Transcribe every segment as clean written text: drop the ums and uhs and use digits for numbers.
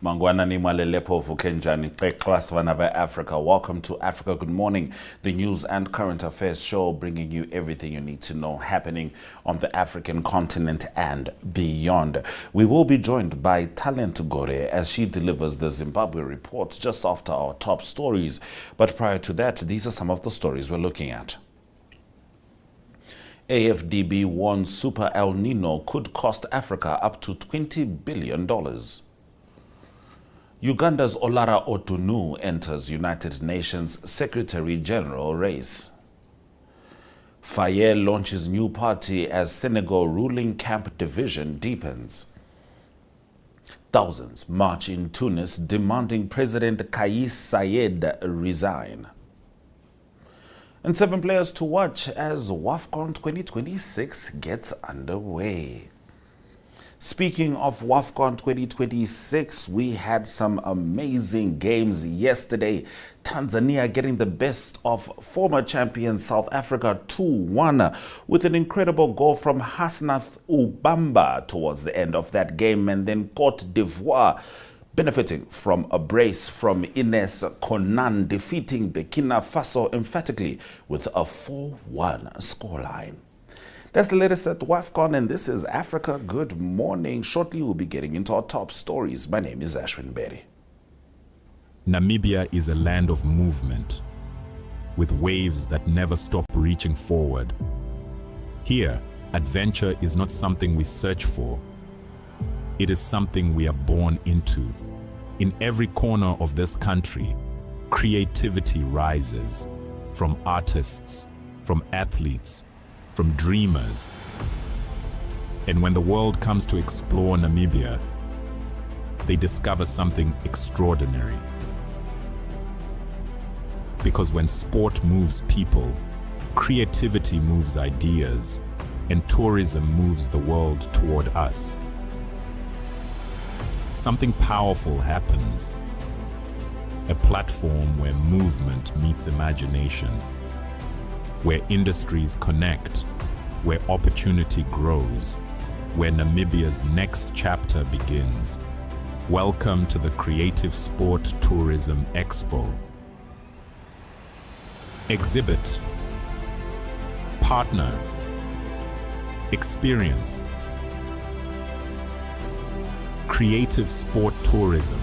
Mangwana ni mwalelepo vukenjani Class Vanava Africa. Welcome to Africa Good Morning, the news and current affairs show bringing you everything you need to know happening on the African continent and beyond. We will be joined by talent Gore as she delivers the Zimbabwe report just after our top stories. But prior to that, these are some of the stories we're looking at. AFDB warns Super El Nino could cost Africa up to $20 billion. Uganda's Olara Otunnu enters United Nations Secretary General race. Saied launches new party as Senegal ruling camp division deepens. Thousands march in Tunis demanding President Kais Saied resign. And 7 players to watch as WAFCON 2026 gets underway. Speaking of WAFCON 2026, we had some amazing games yesterday. Tanzania getting the best of former champion South Africa 2-1 with an incredible goal from Hasnath Ubamba towards the end of that game. And then Cote d'Ivoire benefiting from a brace from Ines Konan, defeating Burkina Faso emphatically with a 4-1 scoreline. That's the latest at WAFCON, and this is Africa Good Morning. Shortly, we'll be getting into our top stories. My name is Ashwin Berry. Namibia is a land of movement, with waves that never stop reaching forward. Here, adventure is not something we search for. It is something we are born into. In every corner of this country, creativity rises, from artists, from athletes, from dreamers. And when the world comes to explore Namibia, they discover something extraordinary. Because when sport moves people, creativity moves ideas, and tourism moves the world toward us. Something powerful happens. A platform where movement meets imagination, where industries connect, where opportunity grows, where Namibia's next chapter begins. Welcome to the Creative Sport Tourism Expo. Exhibit, partner, experience. Creative Sport Tourism.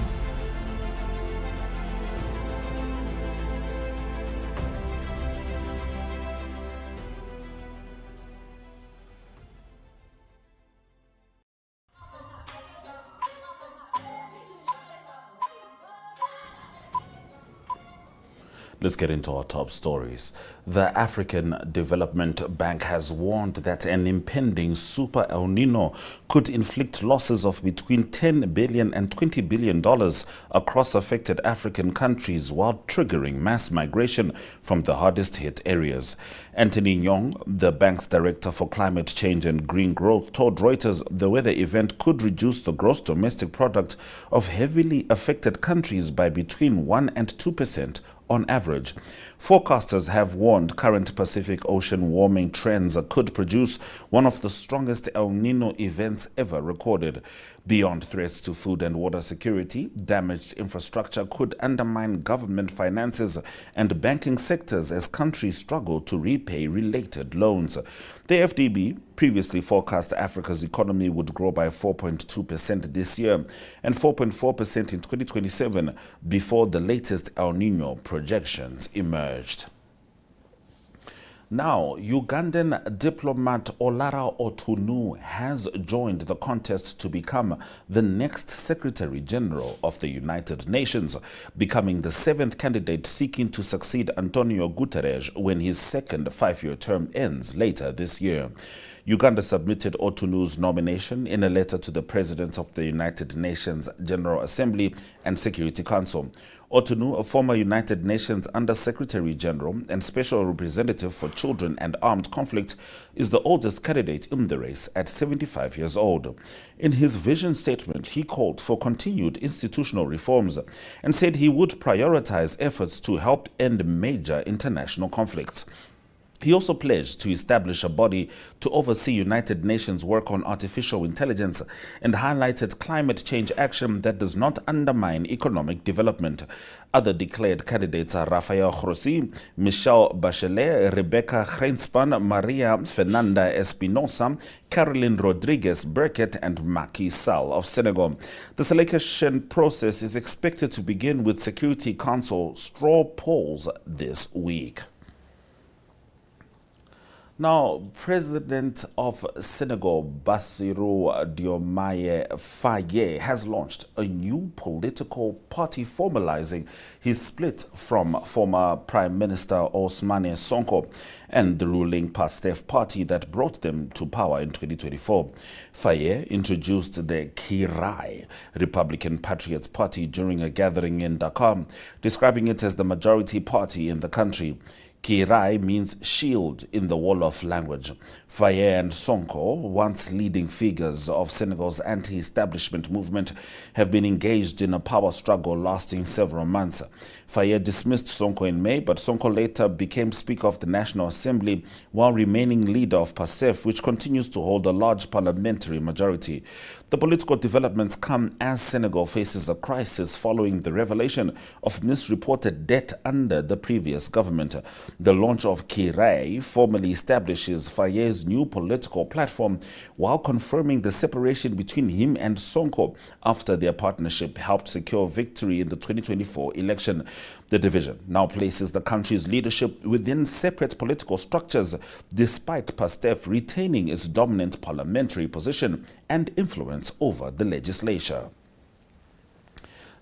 Let's get into our top stories. The African Development Bank has warned that an impending Super El Nino could inflict losses of between $10 billion and $20 billion across affected African countries while triggering mass migration from the hardest hit areas. Anthony Niño, the bank's director for climate change and green growth, told Reuters the weather event could reduce the gross domestic product of heavily affected countries by between 1% and 2% on average. Forecasters have warned current Pacific Ocean warming trends could produce one of the strongest El Nino events ever recorded. Beyond threats to food and water security, damaged infrastructure could undermine government finances and banking sectors as countries struggle to repay related loans. The FDB previously forecast Africa's economy would grow by 4.2% this year and 4.4% in 2027 before the latest El Nino projections emerged. Now, Ugandan diplomat Olara Otunnu has joined the contest to become the next Secretary General of the United Nations, becoming the 7th candidate seeking to succeed Antonio Guterres when his second 5-year term ends later this year. Uganda submitted Otunnu's nomination in a letter to the President of the United Nations General Assembly and Security Council. Otunnu, a former United Nations Under-Secretary General and Special Representative for Children and Armed Conflict, is the oldest candidate in the race at 75 years old. In his vision statement, he called for continued institutional reforms and said he would prioritize efforts to help end major international conflicts. He also pledged to establish a body to oversee United Nations work on artificial intelligence and highlighted climate change action that does not undermine economic development. Other declared candidates are Rafael Grossi, Michelle Bachelet, Rebecca Grynspan, Maria Fernanda Espinosa, Caroline Rodriguez Burkett, and Macky Sall of Senegal. The selection process is expected to begin with Security Council straw polls this week. Now, President of Senegal, Bassirou Diomaye Faye, has launched a new political party formalizing his split from former Prime Minister Ousmane Sonko and the ruling PASTEF party that brought them to power in 2024. Faye introduced the Kirai Republican Patriots Party during a gathering in Dakar, describing it as the majority party in the country. Kirai means shield in the Wolof language. Faye and Sonko, once leading figures of Senegal's anti-establishment movement, have been engaged in a power struggle lasting several months. Faye dismissed Sonko in May, but Sonko later became Speaker of the National Assembly while remaining leader of PASTEF, which continues to hold a large parliamentary majority. The political developments come as Senegal faces a crisis following the revelation of misreported debt under the previous government. The launch of Kirai formally establishes Faye's new political platform while confirming the separation between him and Sonko after their partnership helped secure victory in the 2024 election. The division now places the country's leadership within separate political structures, despite PASTEF retaining its dominant parliamentary position and influence over the legislature.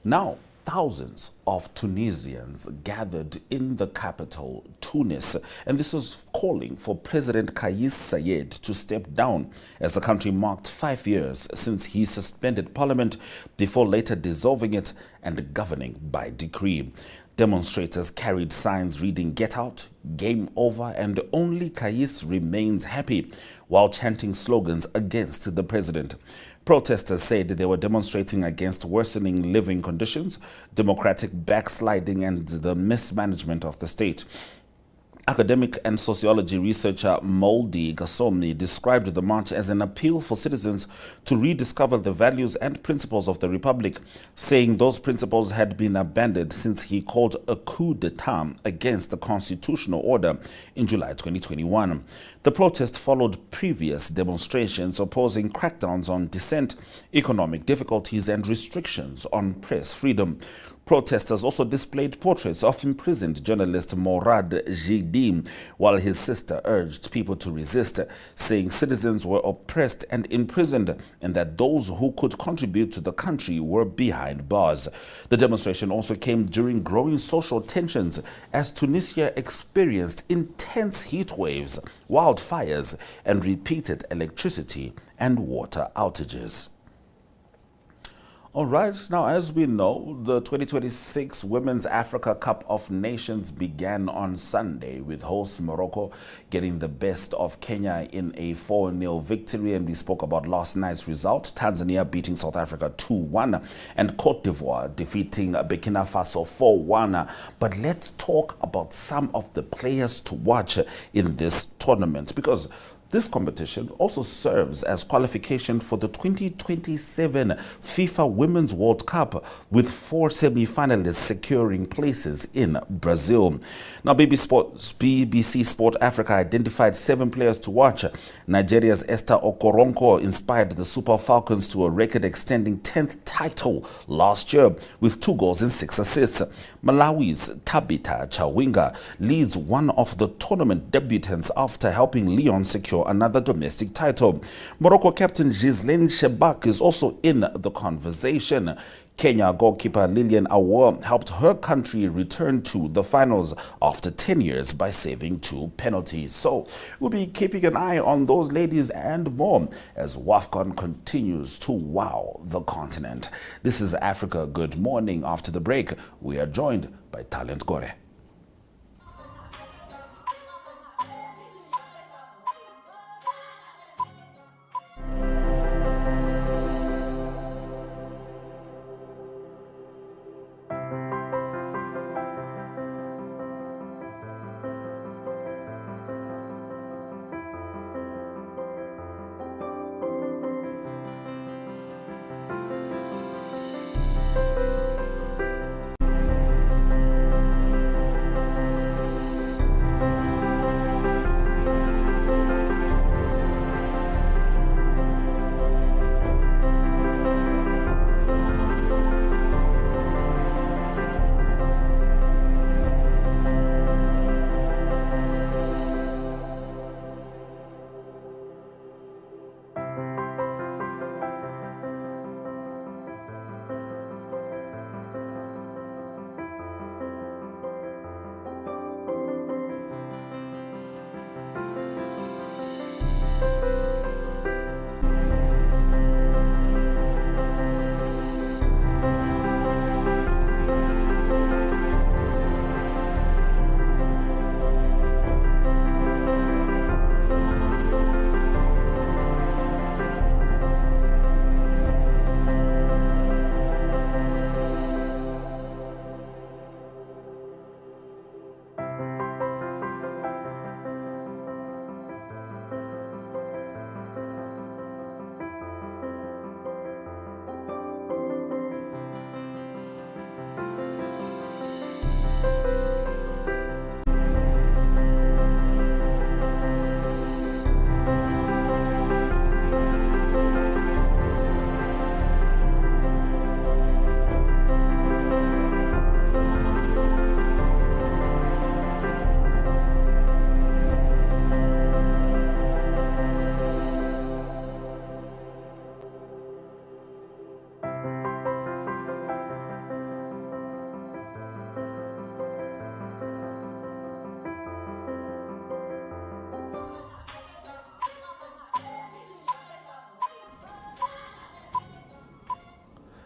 Now, thousands of Tunisians gathered in the capital, Tunis, and this was calling for President Kais Saied to step down as the country marked 5 years since he suspended parliament before later dissolving it and governing by decree. Demonstrators carried signs reading "Get out, game over, and only Kais remains happy," while chanting slogans against the president. Protesters said they were demonstrating against worsening living conditions, democratic backsliding, and the mismanagement of the state. Academic and sociology researcher Moldi Gasomni described the march as an appeal for citizens to rediscover the values and principles of the republic, saying those principles had been abandoned since he called a coup d'etat against the constitutional order in July 2021. The protest followed previous demonstrations opposing crackdowns on dissent, economic difficulties, and restrictions on press freedom. Protesters also displayed portraits of imprisoned journalist Morad Jidi, while his sister urged people to resist, saying citizens were oppressed and imprisoned and that those who could contribute to the country were behind bars. The demonstration also came during growing social tensions as Tunisia experienced intense heat waves, wildfires, and repeated electricity and water outages. All right, now as we know, the 2026 Women's Africa Cup of Nations began on Sunday with host Morocco getting the best of Kenya in a 4-0 victory, and we spoke about last night's result, Tanzania beating South Africa 2-1 and Cote d'Ivoire defeating Burkina Faso 4-1. But let's talk about some of the players to watch in this tournament, because this competition also serves as qualification for the 2027 FIFA Women's World Cup, with 4 semi-finalists securing places in Brazil. Now, BBC Sport Africa identified 7 players to watch. Nigeria's Esther Okoronkwo inspired the Super Falcons to a record-extending 10th title last year with 2 goals and 6 assists. Malawi's Tabitha Chawinga leads one of the tournament debutants after helping Lyon secure another domestic title. Morocco captain Ghislaine Chebak is also in the conversation. Kenya goalkeeper Lilian Awoa helped her country return to the finals after 10 years by saving 2 penalties. So we'll be keeping an eye on those ladies and more as WAFCON continues to wow the continent. This is Africa Good Morning. After the break, we are joined by talent Gore.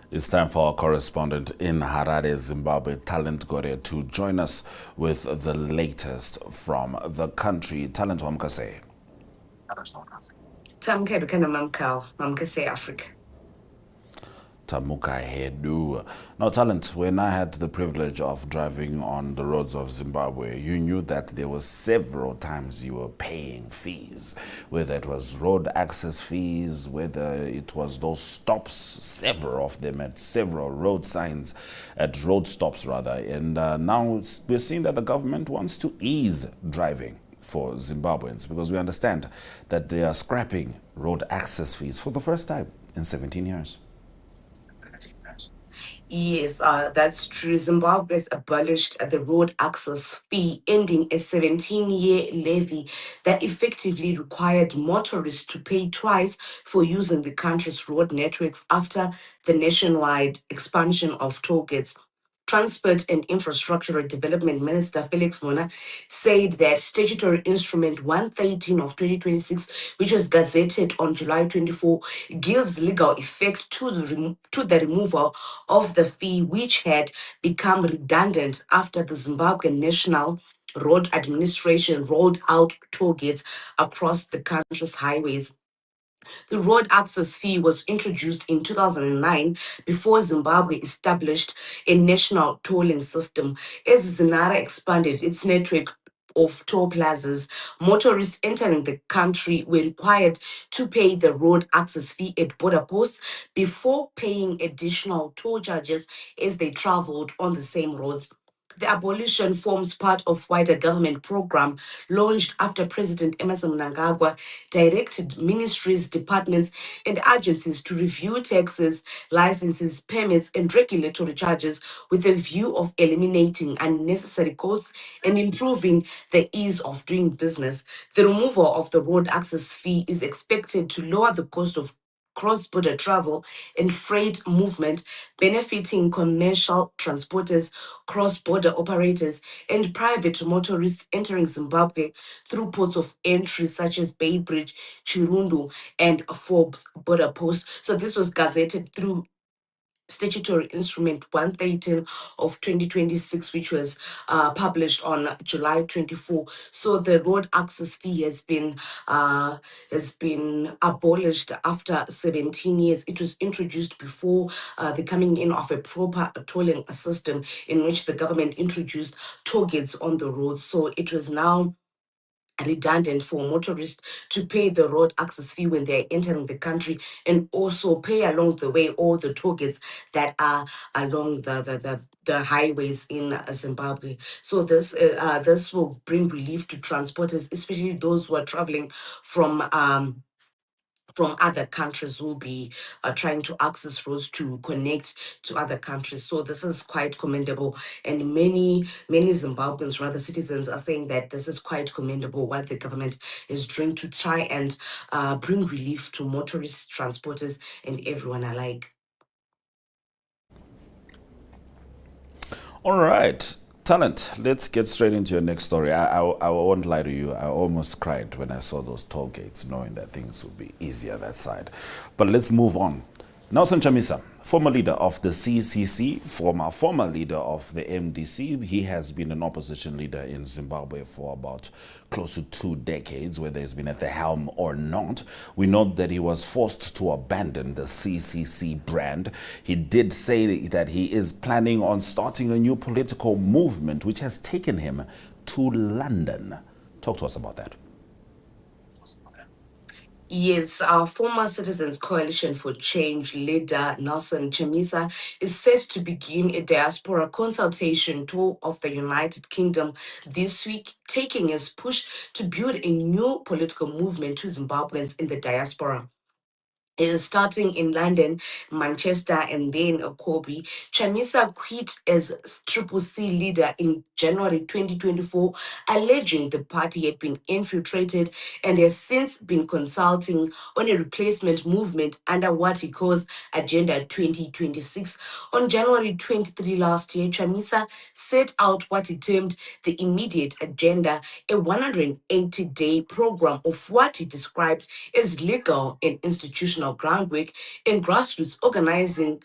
It's time for our correspondent in Harare, Zimbabwe, Talent Gore, to join us with the latest from the country. Talent Wamkase. Tamke Dukana Mamkal, Mamkase Africa. Tamuka Hedu. Now, Talent, when I had the privilege of driving on the roads of Zimbabwe, you knew that there were several times you were paying fees, whether it was road access fees, whether it was those stops, several of them at several road signs, at road stops rather. And now we're seeing that the government wants to ease driving for Zimbabweans because we understand that they are scrapping road access fees for the first time in 17 years. Yes, that's true. Zimbabwe has abolished the road access fee, ending a 17-year levy that effectively required motorists to pay twice for using the country's road networks after the nationwide expansion of toll gates. Transport and Infrastructure Development Minister Felix Mona said that Statutory Instrument 113 of 2026, which was gazetted on July 24, gives legal effect to the removal of the fee, which had become redundant after the Zimbabwean National Road Administration rolled out toll gates across the country's highways. The road access fee was introduced in 2009 before Zimbabwe established a national tolling system. As Zinara expanded its network of toll plazas, motorists entering the country were required to pay the road access fee at border posts before paying additional toll charges as they traveled on the same roads. The abolition forms part of wider government program launched after President Emmerson Mnangagwa directed ministries, departments, and agencies to review taxes, licenses, permits, and regulatory charges with a view of eliminating unnecessary costs and improving the ease of doing business. The removal of the road access fee is expected to lower the cost of cross-border travel and freight movement, benefiting commercial transporters, cross-border operators, and private motorists entering Zimbabwe through ports of entry such as Bay Bridge, Chirundu, and Forbes border posts. So this was gazetted through Statutory Instrument 113 of 2026, which was published on July 24. So the road access fee has been abolished after 17 years. It was introduced before the coming in of a proper tolling system in which the government introduced toll gates on the roads. So it was now redundant for motorists to pay the road access fee when they're entering the country and also pay along the way all the toll gates that are along the highways in Zimbabwe. So this will bring relief to transporters, especially those who are traveling from other countries will be trying to access roads to connect to other countries. So this is quite commendable. And many Zimbabweans, rather citizens, are saying that this is quite commendable what the government is doing to try and bring relief to motorists, transporters, and everyone alike. All right. Talent, let's get straight into your next story. I won't lie to you. I almost cried when I saw those toll gates, knowing that things would be easier that side. But let's move on. Nelson Chamisa, former leader of the CCC, former leader of the MDC. He has been an opposition leader in Zimbabwe for about close to 2 decades, whether he's been at the helm or not. We know that he was forced to abandon the CCC brand. He did say that he is planning on starting a new political movement, which has taken him to London. Talk to us about that. Yes, our former Citizens Coalition for Change leader Nelson Chamisa is set to begin a diaspora consultation tour of the United Kingdom this week, taking his push to build a new political movement to Zimbabweans in the diaspora. It is starting in London, Manchester, and then Kobe. Chamisa quit as Triple C leader in January 2024, alleging the party had been infiltrated and has since been consulting on a replacement movement under what he calls Agenda 2026. On January 23 last year, Chamisa set out what he termed the immediate agenda, a 180-day program of what he described as legal and institutional groundwork and grassroots organizing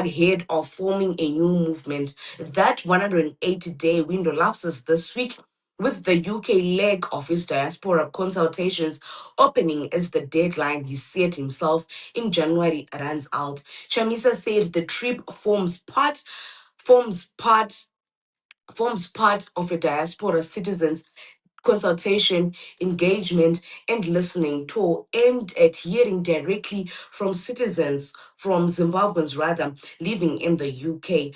ahead of forming a new movement. That 180-day window lapses this week, with the UK leg of his diaspora consultations opening as the deadline he set himself in January runs out. Chamisa said the trip forms part of a diaspora citizens consultation, engagement, and listening tour aimed at hearing directly from citizens, from Zimbabweans rather, living in the UK.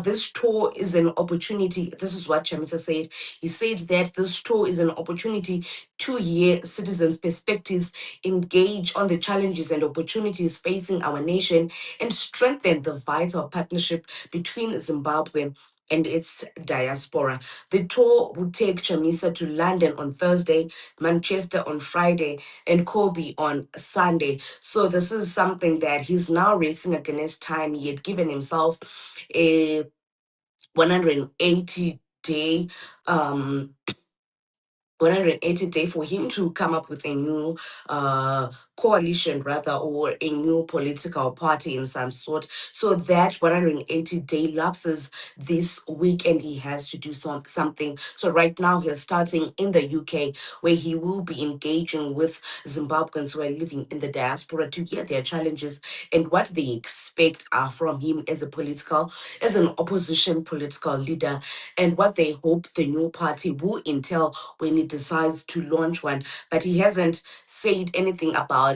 This tour is an opportunity. This is what Chamisa said. He said that this tour is an opportunity to hear citizens' perspectives, engage on the challenges and opportunities facing our nation, and strengthen the vital partnership between Zimbabwe and its diaspora. The tour would take Chamisa to London on Thursday, Manchester on Friday, and Kobe on Sunday. So this is something that he's now racing against time. He had given himself a 180-day 180 day for him to come up with a new coalition, rather, or a new political party in some sort. So that 180-day lapses this week, and he has to do something. So right now, he's starting in the UK, where he will be engaging with Zimbabweans who are living in the diaspora to hear their challenges and what they expect from him as an opposition political leader, and what they hope the new party will entail when he decides to launch one. But he hasn't said anything about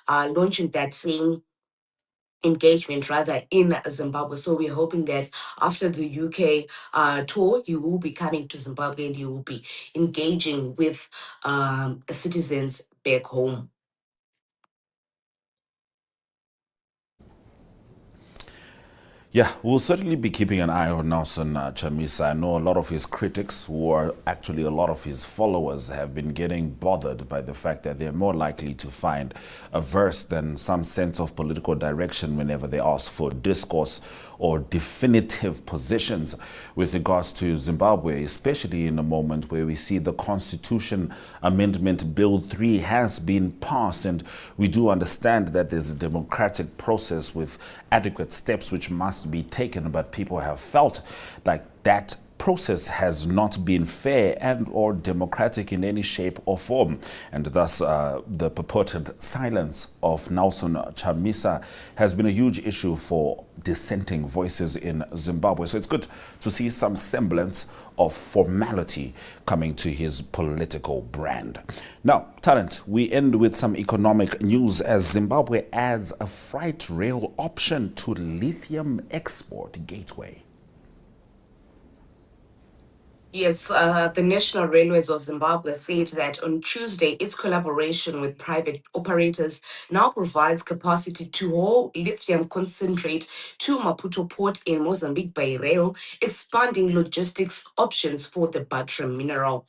launching that same engagement rather in Zimbabwe. So we're hoping that after the UK tour, he will be coming to Zimbabwe and he will be engaging with citizens back home. Yeah, we'll certainly be keeping an eye on Nelson Chamisa. I know a lot of his critics, who are actually a lot of his followers, have been getting bothered by the fact that they're more likely to find a verse than some sense of political direction whenever they ask for discourse or definitive positions with regards to Zimbabwe, especially in a moment where we see the Constitution Amendment Bill 3 has been passed, and we do understand that there's a democratic process with adequate steps which must be taken, but people have felt like that process has not been fair and or democratic in any shape or form, and thus the purported silence of Nelson Chamisa has been a huge issue for dissenting voices in Zimbabwe. So it's good to see some semblance of formality coming to his political brand. Now, Talent, we end with some economic news as Zimbabwe adds a freight rail option to lithium export gateway. Yes, the National Railways of Zimbabwe said that on Tuesday, its collaboration with private operators now provides capacity to haul lithium concentrate to Maputo port in Mozambique by rail, expanding logistics options for the battery mineral.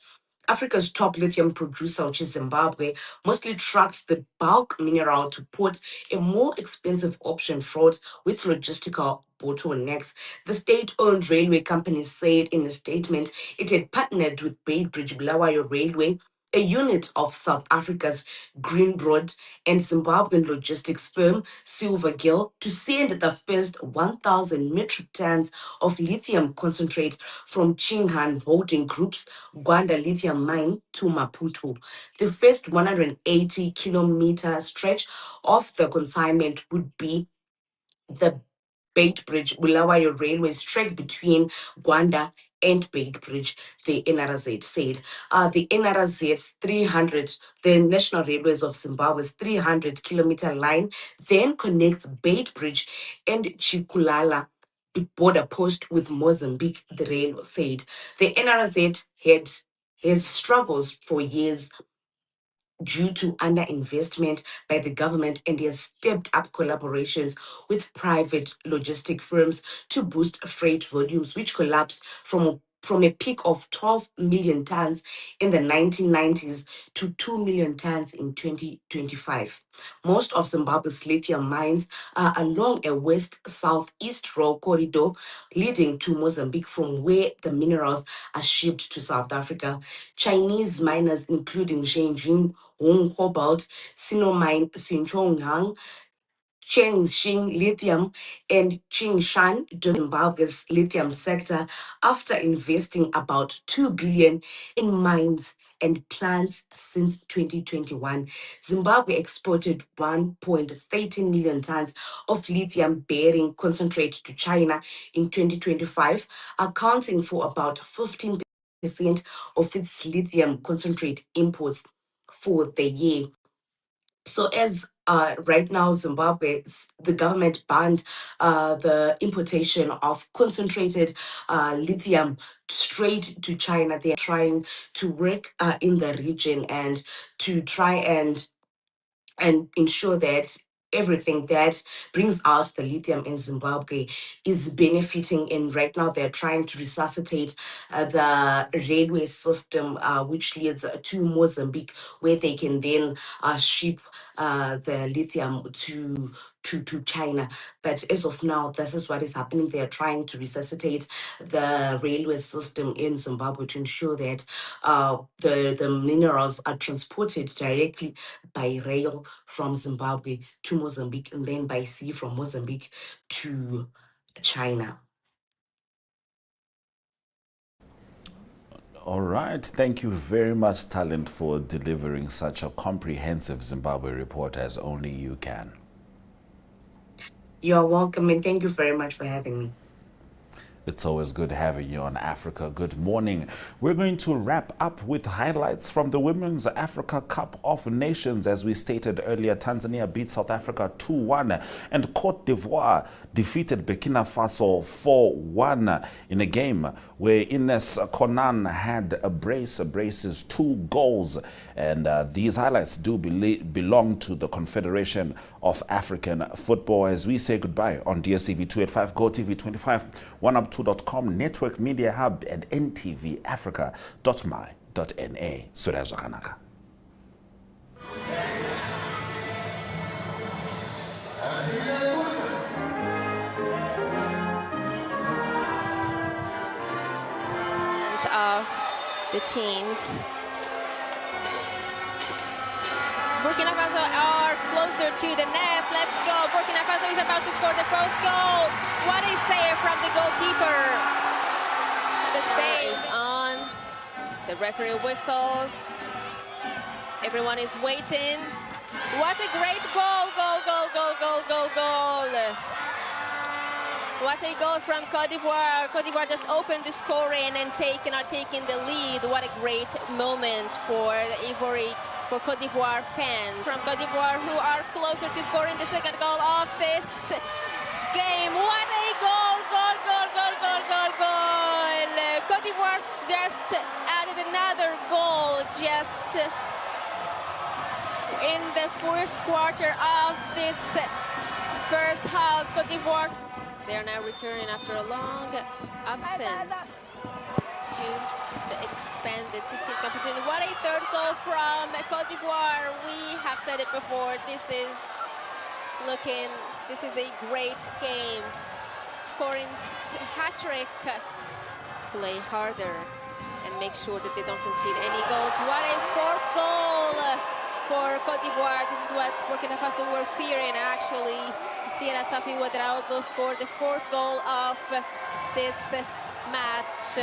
Africa's top lithium producer, which is Zimbabwe, mostly trucks the bulk mineral to ports, a more expensive option fraught with logistical bottlenecks. The state-owned railway company said in a statement it had partnered with Beitbridge Bulawayo Railway, a unit of South Africa's Green Road and Zimbabwean logistics firm Silvergill, to send the first 1,000 metric tons of lithium concentrate from Chinghan Holding Group's Gwanda lithium mine to Maputo. The first 180-kilometer stretch of the consignment would be the Beitbridge Bulawayo Railway track between Gwanda and Beitbridge, the NRZ said. The NRZ's 300, the National Railways of Zimbabwe's 300-kilometer line then connects Beitbridge and Chikulala border post with Mozambique, the rail said. The NRZ has struggles for years due to underinvestment by the government, and has stepped up collaborations with private logistic firms to boost freight volumes, which collapsed from a peak of 12 million tons in the 1990s to 2 million tons in 2025. Most of Zimbabwe's lithium mines are along a west-southeast rail corridor leading to Mozambique, from where the minerals are shipped to South Africa. Chinese miners, including Shenzhen Hong Cobalt, Sinomine Xinchonghang, Chengxin Lithium and Qingshan Zimbabwe's lithium sector after investing about 2 billion in mines and plants since 2021. Zimbabwe exported 1.13 million tons of lithium-bearing concentrate to China in 2025, accounting for about 15% of its lithium concentrate imports for the year. So as right now, Zimbabwe, the government banned the importation of concentrated lithium straight to China. They are trying to work in the region and to try and ensure that everything that brings out the lithium in Zimbabwe is benefiting. And right now they're trying to resuscitate the railway system, which leads to Mozambique, where they can then ship the lithium to China. But as of now, this is what is happening. They are trying to resuscitate the railway system in Zimbabwe to ensure that the minerals are transported directly by rail from Zimbabwe to Mozambique and then by sea from Mozambique to China. All right. Thank you very much, Talent, for delivering such a comprehensive Zimbabwe report as only you can. You're welcome, and thank you very much for having me. It's always good having you on Africa. Good morning. We're going to wrap up with highlights from the Women's Africa Cup of Nations. As we stated earlier, Tanzania beat South Africa 2-1 and Cote d'Ivoire defeated Burkina Faso 4-1 in a game where Ines Konan had a braces 2 goals. And these highlights do belong to the Confederation of African Football. As we say goodbye on DStv 285, GOtv 25, oneup2.com, Network Media Hub, and NTV Afrika.my.na. Suraj Kanaka. Of the teams. Burkina Faso are closer to the net. Let's go. Burkina Faso is about to score the first goal. What a save from the goalkeeper. The save is on. The referee whistles. Everyone is waiting. What a great goal. Goal. What a goal from Cote d'Ivoire. Cote d'Ivoire just opened the scoring and are taking the lead. What a great moment for Cote d'Ivoire fans from Cote d'Ivoire who are closer to scoring the second goal of this game. What a goal. Cote d'Ivoire just added another goal just in the first quarter of this first half. Cote d'Ivoire, they are now returning after a long absence to the expanded 16 competition. What a third goal from Cote d'Ivoire. We have said it before. This is a great game. Scoring hat-trick. Play harder and make sure that they don't concede any goals. What a fourth goal for Cote d'Ivoire. This is what Burkina Faso were fearing, actually. Sierra Safi Ouedraogo scored the fourth goal of this match.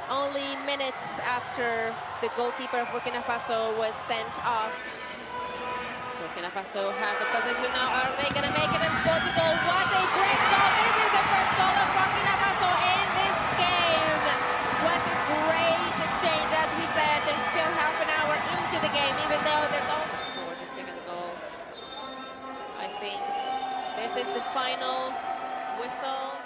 Only minutes after the goalkeeper of Burkina Faso was sent off. Burkina Faso have the possession now. Are they going to make it and score the goal? What a great goal. This is the first goal of Burkina Faso in this game. What a great change. As we said, there's still half an hour into the game, even though there's also for the second goal. I think this is the final whistle.